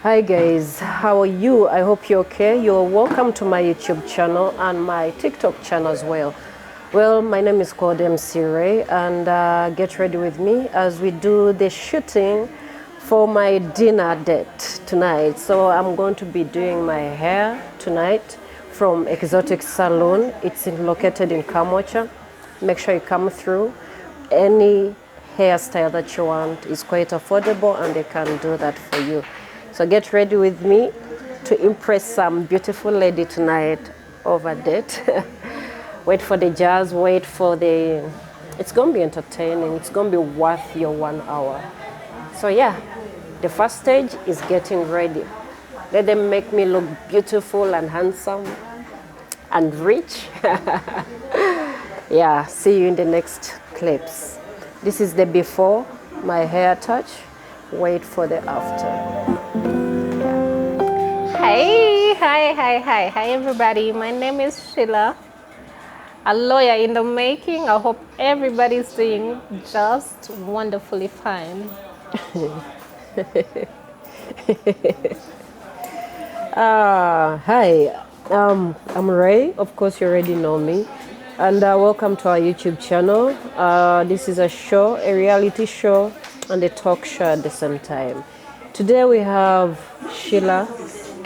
Hi guys, how are you? I hope you're okay. You're welcome to my YouTube channel and my TikTok channel as well. Well, my name is called MC Ray, and get ready with me as we do the shooting for my dinner date tonight. So I'm going to be doing my hair tonight from Exotic Salon. It's located in Kamocha. Make sure you come through. Any hairstyle that you want is quite affordable and they can do that for you. So get ready with me to impress some beautiful lady tonight over date. Wait for the jazz, wait for the... It's going to be entertaining. It's going to be worth your 1 hour. So yeah, the first stage is getting ready. Let them make me look beautiful and handsome and rich. Yeah, see you in the next clips. This is the before, my hair touch. Wait for the after. Hi everybody. My name is Sheila, a lawyer in the making. I hope everybody's doing just wonderfully fine. Hi, I'm Ray. Of course, you already know me. And welcome to our YouTube channel. This is a show, a reality show, and a talk show at the same time. Today we have Sheila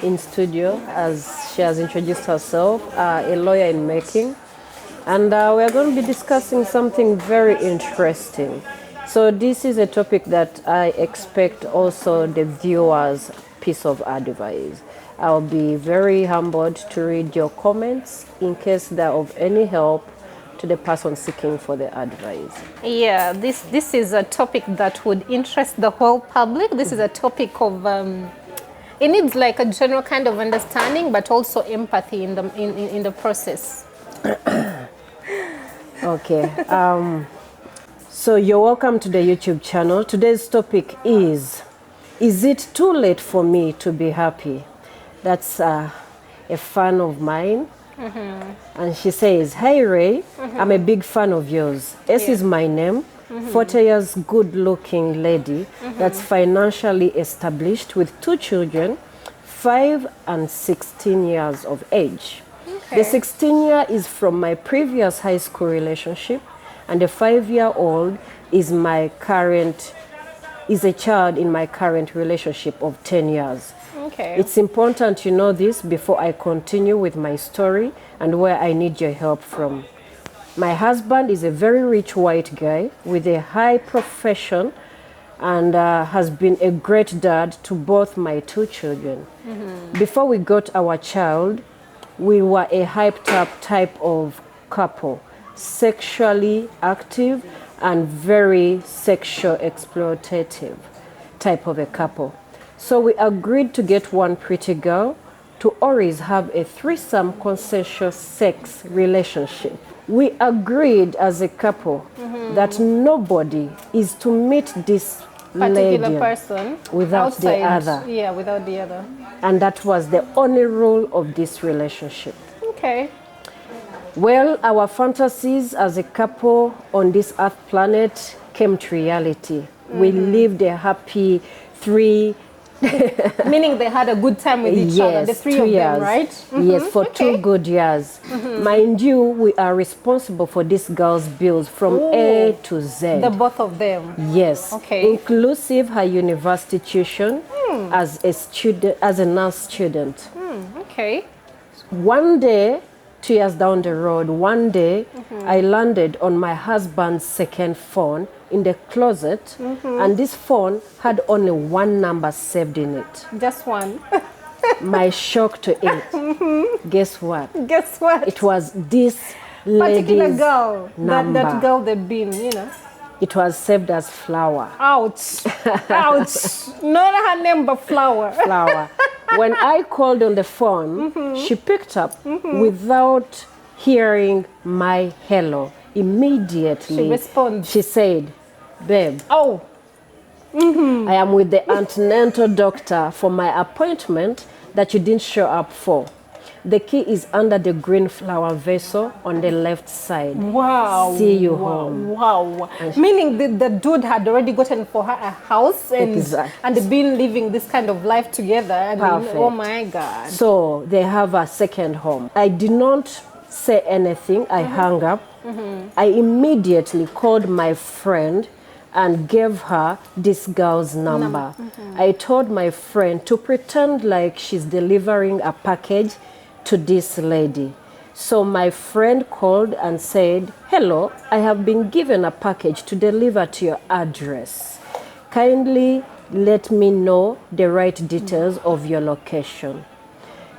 in studio, as she has introduced herself, a lawyer in making. And we're going to be discussing something very interesting. So this is a topic that I expect also the viewers' piece of advice. I'll be very humbled to read your comments in case they're of any help to the person seeking for the advice. Yeah, this is a topic that would interest the whole public. This is a topic of, it needs like a general kind of understanding, but also empathy in the process. Okay. So you're welcome to the YouTube channel. Today's topic is it too late for me to be happy? That's a fan of mine. Mm-hmm. And she says, "Hey Ray, mm-hmm. I'm a big fan of yours. S is my name, mm-hmm. 40 years good looking lady, mm-hmm. that's financially established with 2 children, 5 and 16 years of age. Okay. The 16-year is from my previous high school relationship, and the 5-year-old is a child in my current relationship of 10 years. Okay. It's important you know this before I continue with my story and where I need your help from. My husband is a very rich white guy with a high profession and has been a great dad to both my 2 children. Mm-hmm. Before we got our child, we were a hyped up type of couple, sexually active and very sexual exploitative type of a couple. So we agreed to get one pretty girl to always have a threesome consensual sex relationship. We agreed as a couple mm-hmm. that nobody is to meet this particular person without outside, the other. Yeah, without the other. And that was the only rule of this relationship. Okay. Well, our fantasies as a couple on this earth planet came to reality. Mm-hmm. We lived a happy 3 meaning they had a good time with each other, the 3 of them, right? Mm-hmm. Yes, for 2 good years. Mm-hmm. Mind you, we are responsible for this girl's bills from A to Z. The both of them? Yes. Okay. Inclusive her university tuition as a student, as a nurse student. Okay. One day, 2 years down the road, one day, mm-hmm. I landed on my husband's second phone in the closet, mm-hmm. and this phone had only 1 number saved in it. Just one. My shock to it. Mm-hmm. Guess what? Guess what? It was this particular girl. That girl they've been, you know. It was saved as Flower. Ouch. Ouch. Not her name, but Flower. Flower. When I called on the phone, mm-hmm. she picked up mm-hmm. without hearing my hello. Immediately, she responds. She said, "Babe, mm-hmm. I am with the antenatal doctor for my appointment that you didn't show up for. The key is under the green flower vessel on the left side. Wow. See you home. Wow. Meaning the dude had already gotten for her a house and they've been living this kind of life together. And Perfect. Oh my God. So they have a second home. I did not say anything. I hung up. I immediately called my friend and gave her this girl's number. I told my friend to pretend like she's delivering a package to this lady. So my friend called and said, "Hello, I have been given a package to deliver to your address. Kindly let me know the right details of your location."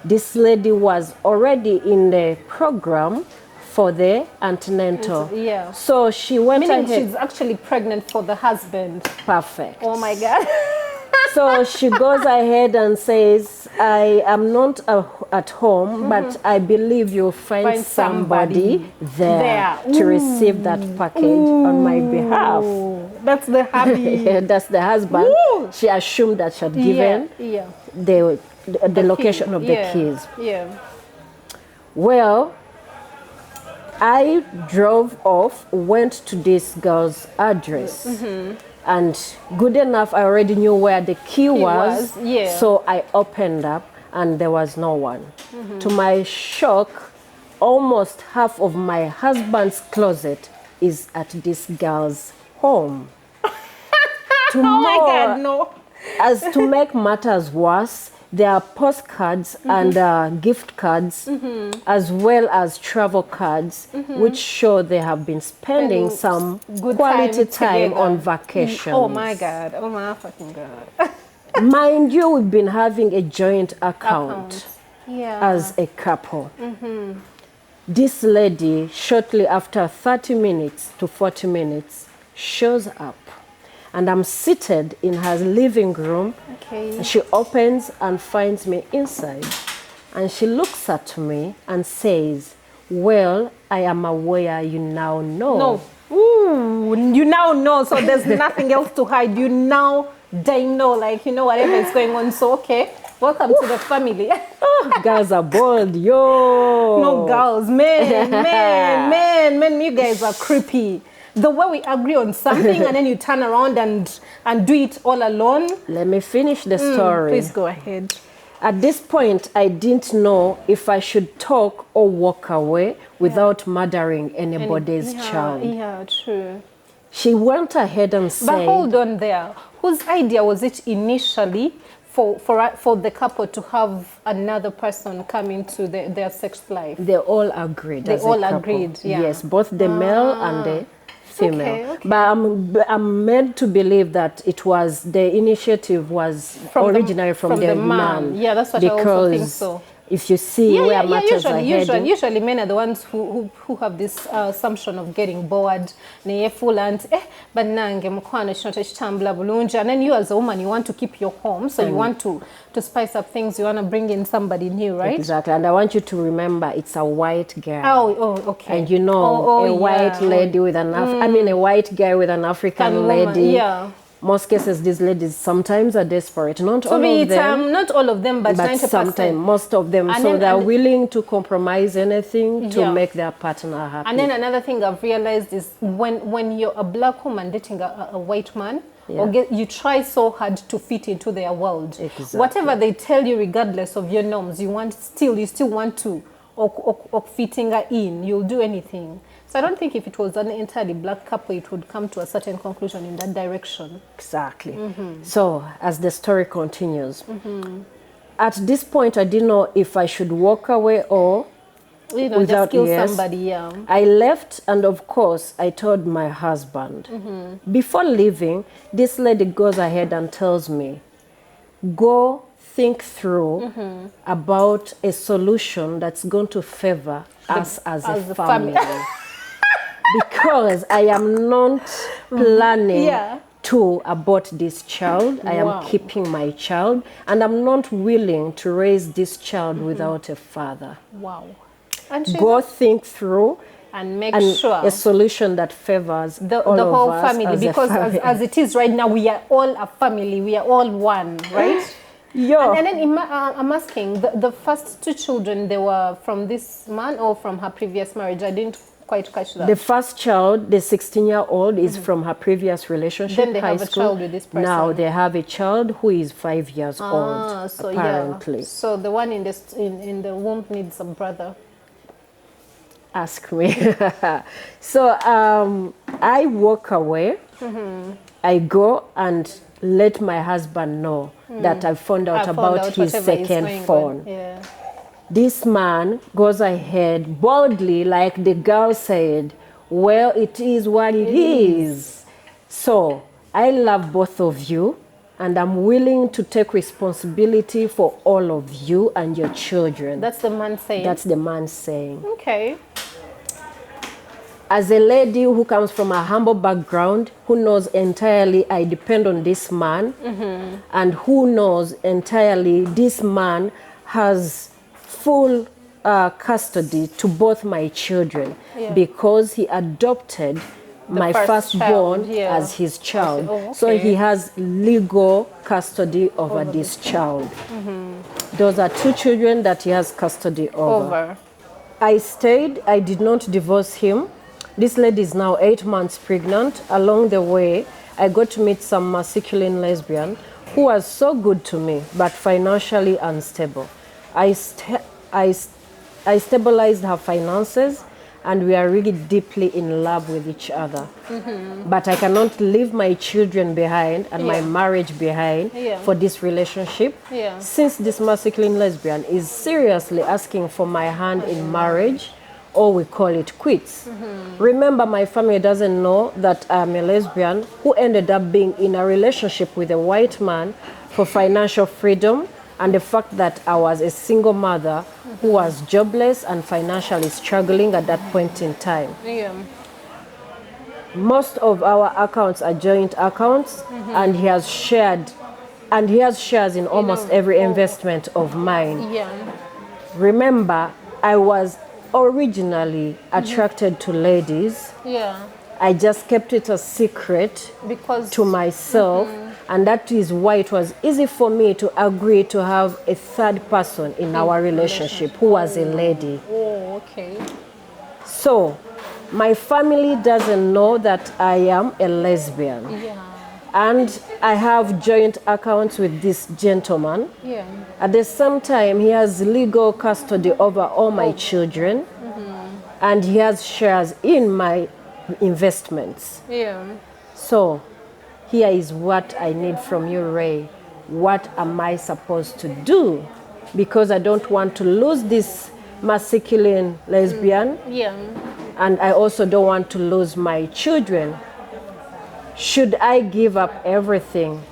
This lady was already in the program for the antenatal. Yeah. So she went ahead. She's actually pregnant for the husband. Perfect. Oh my God. So she goes ahead and says, "I am not at home, but I believe you'll find somebody there to receive that package on my behalf." That's the hubby. Yeah, that's the husband. Woo! She assumed that she had given the location of the keys. Yeah. Well, I drove off, went to this girl's address. And good enough, I already knew where the key was. So I opened up and there was no one. To my shock, almost half of my husband's closet is at this girl's home. Oh my God, no. As to make matters worse, there are postcards and gift cards, as well as travel cards, which show they have been spending some good quality time on vacation. Oh my God. Oh my fucking God. Mind you, we've been having a joint account as a couple. This lady, shortly after 30 minutes to 40 minutes, shows up. And I'm seated in her living room. And she opens and finds me inside. And she looks at me and says, "Well, I am aware you now know." No. Ooh, you now know, so there's nothing else to hide. You now know, like, you know, whatever is going on. So, okay, welcome to the family. Girls are bold, yo. No, girls, men, you guys are creepy. The way we agree on something and then you turn around and do it all alone. Let me finish the story. Please go ahead. At this point, I didn't know if I should talk or walk away without murdering anybody's child. Yeah, true. She went ahead and said... But hold on there. Whose idea was it initially for the couple to have another person come into their sex life? They all agreed. They all agreed, yeah. Yes, both the male and the female. Okay. But I'm made to believe that it was the initiative was originally from the man. Yeah, that's what I also think so. If you see where matters are heading. Usually men are the ones who have this assumption of getting bored. But and then you as a woman, you want to keep your home, so you want to spice up things, you want to bring in somebody new, right? Exactly, and I want you to remember it's a white girl. Oh, okay. And you know, a white lady with an a white guy with an African lady. Yeah. Most cases, these ladies sometimes are desperate. Not all of them. Not all of them, but 90%. Sometimes, most of them. And so they're willing to compromise anything to make their partner happy. And then another thing I've realized is when you're a black woman dating a white man, you try so hard to fit into their world. Exactly. Whatever they tell you, regardless of your norms, you still want to fitting her in. You'll do anything. So I don't think if it was an entirely black couple, it would come to a certain conclusion in that direction. Exactly. So as the story continues, at this point, I didn't know if I should walk away or just kill somebody. Yeah. I left, and of course, I told my husband. Before leaving, this lady goes ahead and tells me, "Go think through about a solution that's going to favor us as a family." Because I am not planning to abort this child. I am keeping my child, and I'm not willing to raise this child without a father. Wow. Go think through and make sure a solution that favors the whole family. Because as it is right now, we are all a family. We are all one, right? Yo. And then I'm asking, the first 2 children, they were from this man or from her previous marriage? I didn't quite catch that. The first child, the 16-year-old, is from her previous relationship, then they high have school. a child with this person. Now they have a child who is 5 years old, so apparently. Yeah. So the one in the womb needs a brother. Ask me. So I walk away. I go and let my husband know that I found out about his second phone. Yeah. This man goes ahead boldly, like the girl said, well, it is what it is. So I love both of you, and I'm willing to take responsibility for all of you and your children. That's the man saying? That's the man saying. Okay. As a lady who comes from a humble background, who knows entirely I depend on this man, and who knows entirely this man has full custody to both my children, because he adopted my firstborn as his child. Oh, okay. So he has legal custody over this child. Those are 2 children that he has custody over. I stayed. I did not divorce him. This lady is now 8 months pregnant. Along the way, I got to meet some masculine lesbian who was so good to me, but financially unstable. I stabilized her finances, and we are really deeply in love with each other. But I cannot leave my children behind and my marriage behind for this relationship, since this masculine lesbian is seriously asking for my hand in marriage, or we call it quits. Remember, my family doesn't know that I'm a lesbian who ended up being in a relationship with a white man for financial freedom, and the fact that I was a single mother who was jobless and financially struggling at that point in time. Most of our accounts are joint accounts, and he has shares in almost every investment of mine. Remember, I was originally attracted to ladies. I just kept it a secret to myself, and that is why it was easy for me to agree to have a third person in our relationship who was a lady. So my family doesn't know that I am a lesbian. And I have joint accounts with this gentleman. At the same time, he has legal custody over all my children, and he has shares in my investments. So here is what I need from you, Ray. What am I supposed to do? Because I don't want to lose this masculine lesbian, and I also don't want to lose my children. Should I give up everything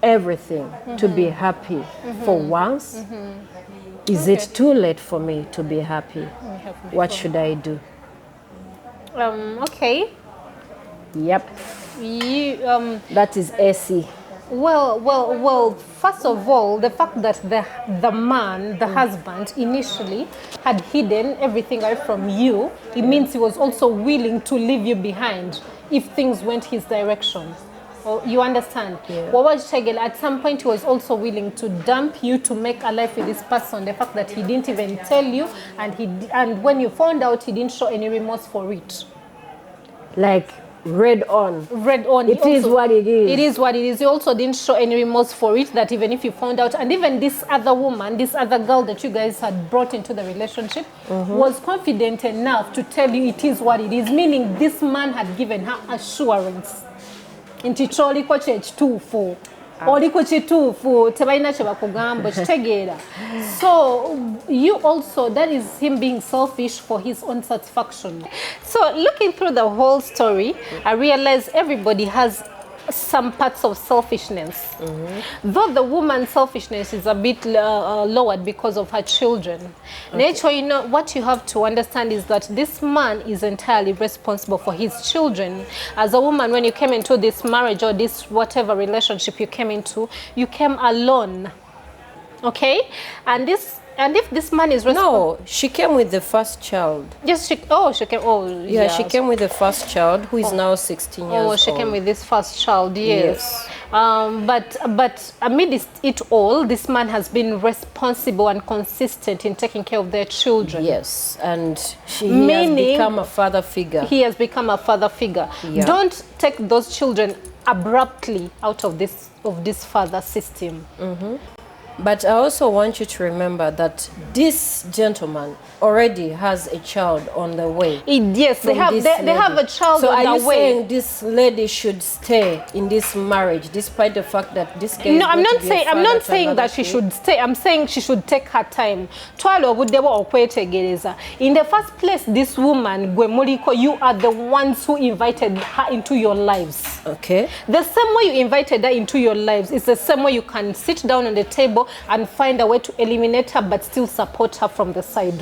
to be happy for once? Is it too late for me to be happy? What should I do? Okay. Yep. That is AC. Well, first of all, the fact that the man, the husband, initially had hidden everything away from you, it means he was also willing to leave you behind if things went his direction. You understand? At some point he was also willing to dump you to make a life with this person. The fact that he didn't even tell you, and when you found out, he didn't show any remorse for it. Like read on. It is what it is. It is what it is. He also didn't show any remorse for it, that even if you found out, and even this other woman, this other girl that you guys had brought into the relationship, was confident enough to tell you it is what it is, meaning this man had given her assurance. Nti choliko kyekituufu oliko kituufu tebalina kye bakugamba kitegeera. So you also, that is him being selfish for his own satisfaction. So looking through the whole story, I realized everybody has some parts of selfishness. Though the woman's selfishness is a bit lowered because of her children. Nature, you know, what you have to understand is that this man is entirely responsible for his children. As a woman, when you came into this marriage or this whatever relationship you came into, you came alone. Okay? And this And if this man is No, she came with the first child. Yes, she came. Oh, yeah, she came with the first child, who is now 16 years old. Oh, she came with this first child. Yes. But amidst it all, this man has been responsible and consistent in taking care of their children. Yes, and he has become a father figure. He has become a father figure. Yeah. Don't take those children abruptly out of this father system. But I also want you to remember that this gentleman already has a child on the way. Yes, they have a child on the way. So are you saying this lady should stay in this marriage despite the fact that this guy No, I'm not saying that she should stay. I'm saying she should take her time. In the first place, this woman, Gwemuliko, you are the ones who invited her into your lives. Okay. The same way you invited her into your lives is the same way you can sit down on the table and find a way to eliminate her but still support her from the side.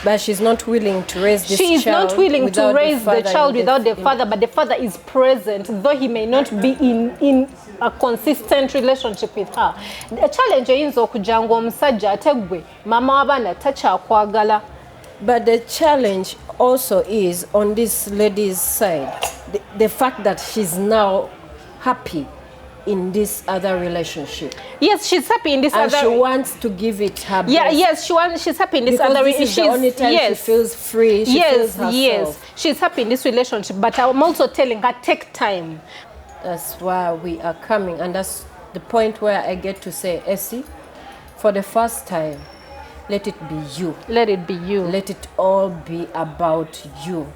But she's not willing to raise this child. She is not willing to raise the child without the father, but the father is present, though he may not be in a consistent relationship with her. The challenge is okujanga omusajja ategwe mama w'abaana takyakwagala. But the challenge also is on this lady's side, the fact that she's now happy in this other relationship. Yes, she's happy in this and other. And she wants to give it her best. Yeah, yes, she's happy in this because other relationship. This is the only time she feels free. She feels herself. Yes, she's happy in this relationship. But I'm also telling her, take time. That's why we are coming, and that's the point where I get to say, Essie, for the first time, let it be you. Let it be you. Let it all be about you.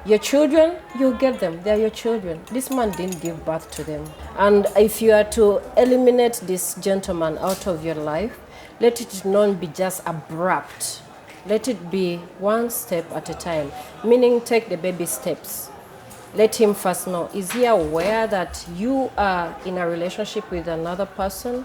Your children, you get them. They're your children. This man didn't give birth to them. And if you are to eliminate this gentleman out of your life, let it not be just abrupt. Let it be one step at a time, meaning take the baby steps. Let him first know, is he aware that you are in a relationship with another person?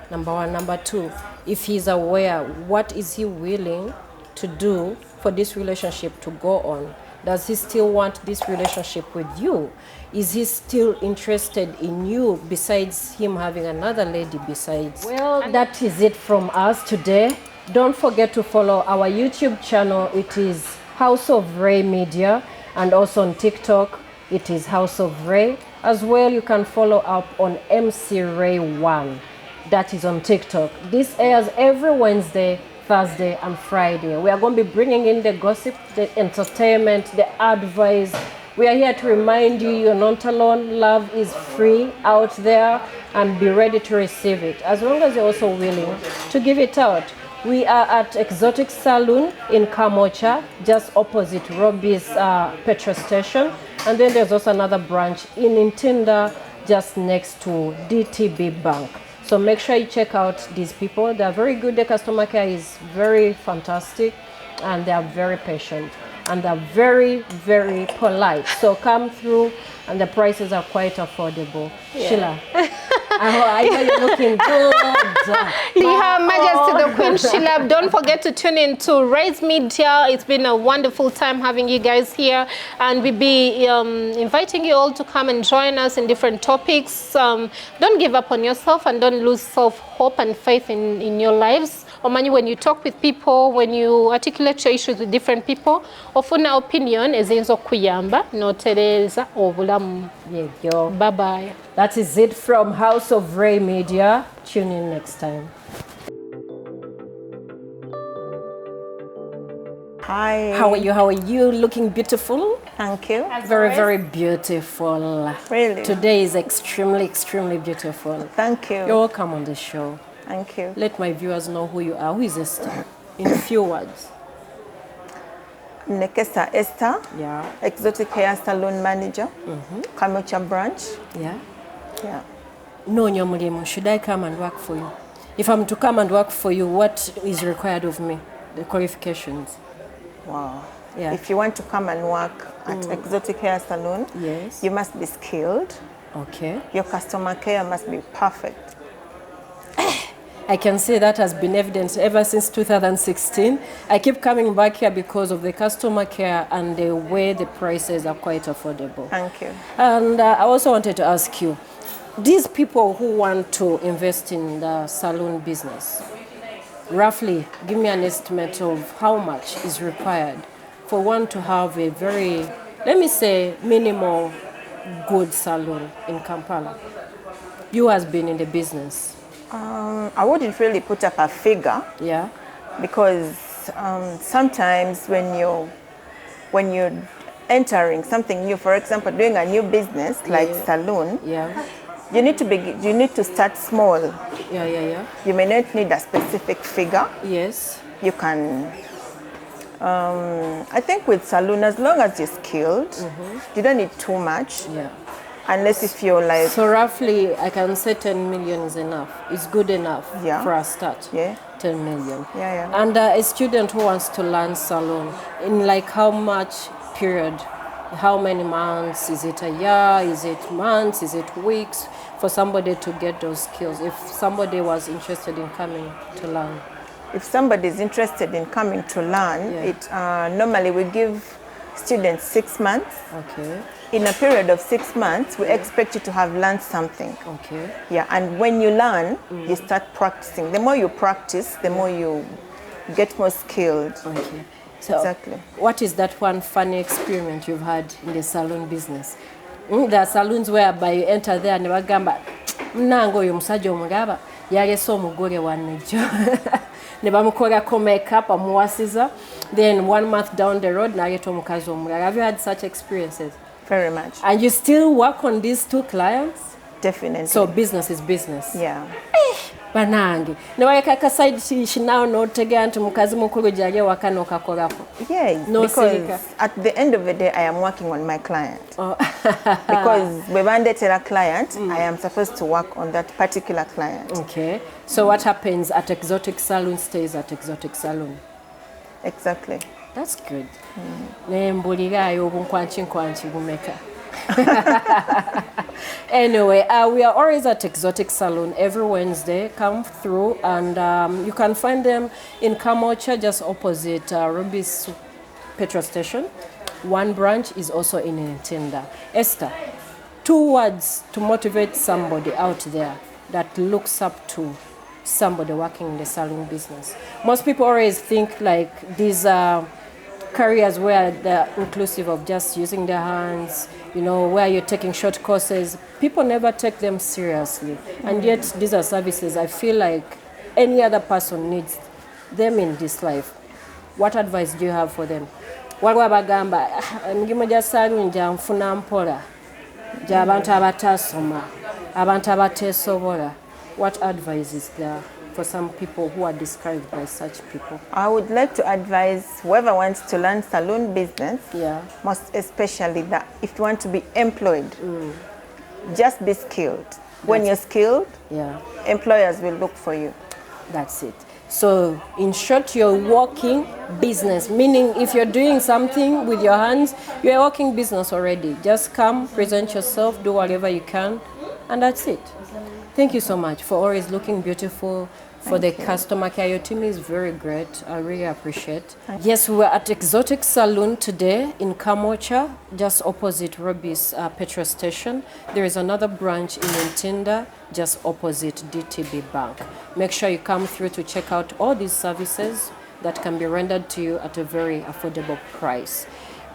Number one. Number two, if he's aware, what is he willing to do for this relationship to go on? Does he still want this relationship with you? Is he still interested in you besides him having another lady besides? Well, that is it from us today. Don't forget to follow our YouTube channel. It is House of Ray Media, and also on TikTok, it is House of Ray. As well, you can follow up on MC Ray 1. That is on TikTok. This airs every Wednesday, Thursday and Friday. We are going to be bringing in the gossip, the entertainment, the advice. We are here to remind you you're not alone. Love is free out there, and be ready to receive it, as long as you're also willing to give it out. We are at Exotic Saloon in Kamocha, just opposite Robbie's petrol station. And then there's also another branch in Ntinda, just next to DTB Bank. So make sure you check out these people. They're very good. The customer care is very fantastic, and they are very patient, and they're very, very polite. So come through, and the prices are quite affordable. Yeah. Sheila, I know you're looking good. Her Majesty the Queen Sheila. Don't forget to tune in to Raise Media. It's been a wonderful time having you guys here, and we'll be inviting you all to come and join us in different topics. Don't give up on yourself, and don't lose self-hope and faith in your lives. Omanyi, when you talk with people, when you articulate your issues with different people, ofuna opinion eziyinza okuyamba n'otereza obulamu. Bye bye. That is it from House of Ray Media. Tune in next time. Hi. How are you? How are you? Looking beautiful. Thank you. Very beautiful. Really? Today is extremely beautiful. Thank you. You're welcome on the show. Thank you. Let my viewers know who you are. Who is Esther? In a few words. Nekesa Esther. Yeah. Exotic Hair Salon Manager. Kamocha branch. Yeah. Yeah. No, Nyomulimu, should I come and work for you? If I'm to come and work for you, what is required of me? The qualifications. Wow. Yeah. If you want to come and work at Exotic Hair Salon, yes, you must be skilled. Okay. Your customer care must be perfect. I can say that has been evident ever since 2016. I keep coming back here because of the customer care and the way the prices are quite affordable. Thank you. And I also wanted to ask you, these people who want to invest in the salon business, roughly, give me an estimate of how much is required for one to have a very, let me say, minimal good salon in Kampala. You has been in the business. I wouldn't really put up a figure. Yeah. Because sometimes when you're entering something new, for example, doing a new business like salon, you need to start small. You may not need a specific figure. Yes. You can. I think with salon, as long as you're skilled, you don't need too much. Yeah. Unless if you're like. So roughly, I can say 10 million is enough. It's good enough for a start. Yeah. 10 million. Yeah. And a student who wants to learn salon, in like how much period? How many months? Is it a year? Is it months? Is it weeks? For somebody to get those skills, if somebody was interested in coming to learn. If somebody is interested in coming to learn, normally we give students 6 months. Okay. In a period of 6 months, we expect you to have learned something. Okay. Yeah, and when you learn, you start practicing. The more you practice, the more you get more skilled. Okay. So exactly. What is that one funny experiment you've had in the salon business? There are salons whereby you enter there and bagamba mnango oyo musajja omulaba yalese omugole wannejo ne bamukolako makeup amuwasiza, then 1 month down the road naleeta omukazi omulala. Have you had such experiences? Very much. And you still work on these 2 clients? Definitely. So business is business. Yeah. Banange nebaleka kaside shinawo notegera nti mukazi mukulu gyali waka nokakolako. Yes, no because at the end of the day I am working on my client. Because bwebandetera client, I am supposed to work on that particular client. Okay. So what happens at Exotic Salon stays at Exotic Salon. Exactly. That's good. Nembulirayo obunkwanchi bumeka. Anyway, we are always at Exotic Salon every Wednesday. Come through and you can find them in Kamocha, just opposite Ruby's petrol station. One branch is also in Ntinda. Esther, 2 words to motivate somebody out there that looks up to somebody working in the salon business. Most people always think like these careers where they're inclusive of just using their hands, you know, where you're taking short courses. People never take them seriously. And yet these are services I feel like any other person needs them in this life. What advice do you have for them? Waliwo abagamba emirimu gya salon gya nfuna mpola gy'abantu abatasoma, abantu abateesobola. What advice is there for some people who are described by such people? I would like to advise whoever wants to learn salon business, most especially that if you want to be employed, just be skilled. When you're skilled, employers will look for you. That's it. So in short, you're working business, meaning if you're doing something with your hands, you're working business already. Just come, present yourself, do whatever you can, and that's it. Thank you so much for always looking beautiful. For the customer care, your team is very great. I really appreciate. Yes, we're at Exotic Salon today in Kamocha, just opposite Roby's petrol station. There is another branch in Ntinda, just opposite DTB Bank. Make sure you come through to check out all these services that can be rendered to you at a very affordable price.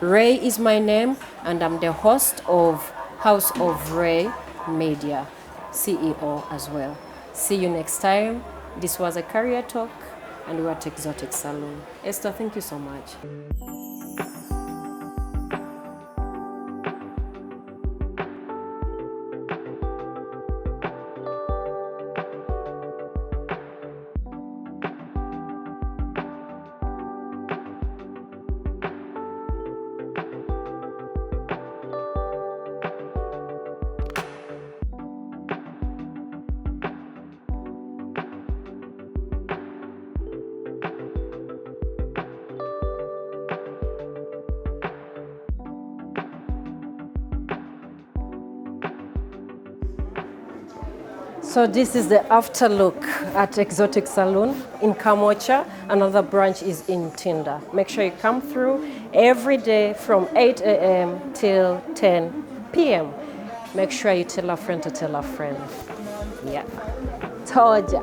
Ray is my name, and I'm the host of House of Ray Media, CEO as well. See you next time. This was a career talk, and we're at Exotic Salon. Esther, thank you so much. So this is the after look at Exotic Salon in Kamocha. Another branch is in Ntinda. Make sure you come through every day from 8 a.m. till 10 p.m. Make sure you tell a friend to tell a friend. Yeah. Told ya.